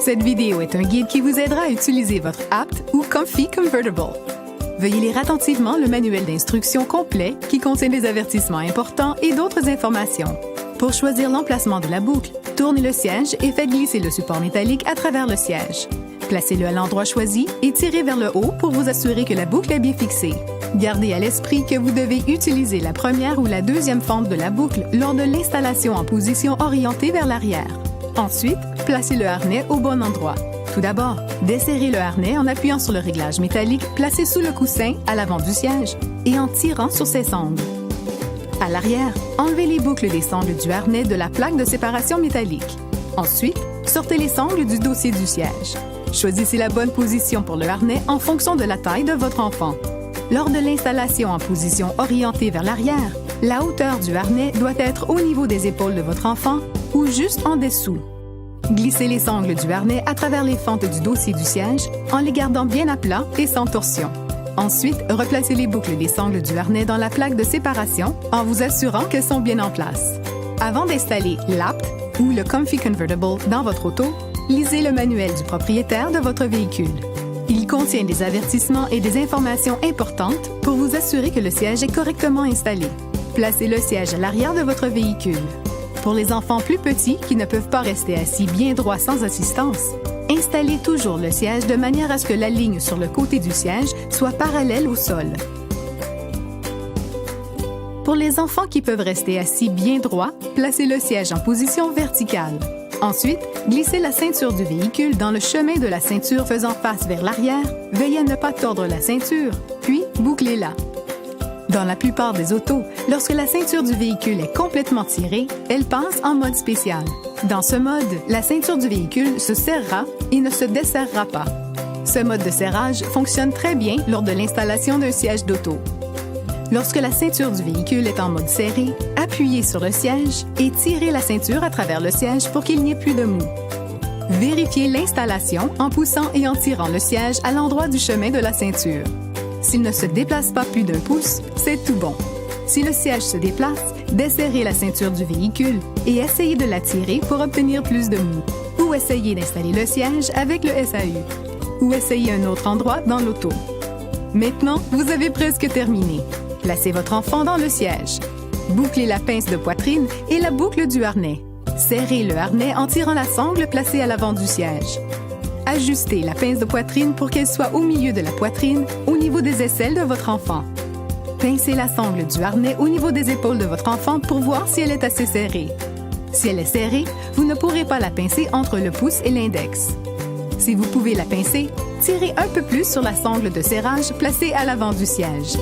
Cette vidéo est un guide qui vous aidera à utiliser votre Apt ou Comfy Convertible. Veuillez lire attentivement le manuel d'instruction complet qui contient des avertissements importants et d'autres informations. Pour choisir l'emplacement de la boucle, tournez le siège et faites glisser le support métallique à travers le siège. Placez-le à l'endroit choisi et tirez vers le haut pour vous assurer que la boucle est bien fixée. Gardez à l'esprit que vous devez utiliser la première ou la deuxième fente de la boucle lors de l'installation en position orientée vers l'arrière. Ensuite, placez le harnais au bon endroit. Tout d'abord, desserrez le harnais en appuyant sur le réglage métallique placé sous le coussin à l'avant du siège et en tirant sur ses sangles. À l'arrière, enlevez les boucles des sangles du harnais de la plaque de séparation métallique. Ensuite, sortez les sangles du dossier du siège. Choisissez la bonne position pour le harnais en fonction de la taille de votre enfant. Lors de l'installation en position orientée vers l'arrière, la hauteur du harnais doit être au niveau des épaules de votre enfant ou juste en dessous. Glissez les sangles du harnais à travers les fentes du dossier du siège en les gardant bien à plat et sans torsion. Ensuite, replacez les boucles des sangles du harnais dans la plaque de séparation en vous assurant qu'elles sont bien en place. Avant d'installer l'Apt ou le Comfy Convertible dans votre auto, lisez le manuel du propriétaire de votre véhicule. Il contient des avertissements et des informations importantes pour vous assurer que le siège est correctement installé. Placez le siège à l'arrière de votre véhicule. Pour les enfants plus petits qui ne peuvent pas rester assis bien droit sans assistance, installez toujours le siège de manière à ce que la ligne sur le côté du siège soit parallèle au sol. Pour les enfants qui peuvent rester assis bien droit, placez le siège en position verticale. Ensuite, glissez la ceinture du véhicule dans le chemin de la ceinture faisant face vers l'arrière. Veillez à ne pas tordre la ceinture, puis bouclez-la. Dans la plupart des autos, lorsque la ceinture du véhicule est complètement tirée, elle passe en mode spécial. Dans ce mode, la ceinture du véhicule se serrera et ne se desserrera pas. Ce mode de serrage fonctionne très bien lors de l'installation d'un siège d'auto. Lorsque la ceinture du véhicule est en mode serré, appuyez sur le siège et tirez la ceinture à travers le siège pour qu'il n'y ait plus de mou. Vérifiez l'installation en poussant et en tirant le siège à l'endroit du chemin de la ceinture. S'il ne se déplace pas plus d'1 pouce, c'est tout bon. Si le siège se déplace, desserrez la ceinture du véhicule et essayez de la tirer pour obtenir plus de mou. Ou essayez d'installer le siège avec le SAU. Ou essayez un autre endroit dans l'auto. Maintenant, vous avez presque terminé. Placez votre enfant dans le siège. Bouclez la pince de poitrine et la boucle du harnais. Serrez le harnais en tirant la sangle placée à l'avant du siège. Ajustez la pince de poitrine pour qu'elle soit au milieu de la poitrine, au niveau des aisselles de votre enfant. Pincez la sangle du harnais au niveau des épaules de votre enfant pour voir si elle est assez serrée. Si elle est serrée, vous ne pourrez pas la pincer entre le pouce et l'index. Si vous pouvez la pincer, tirez un peu plus sur la sangle de serrage placée à l'avant du siège.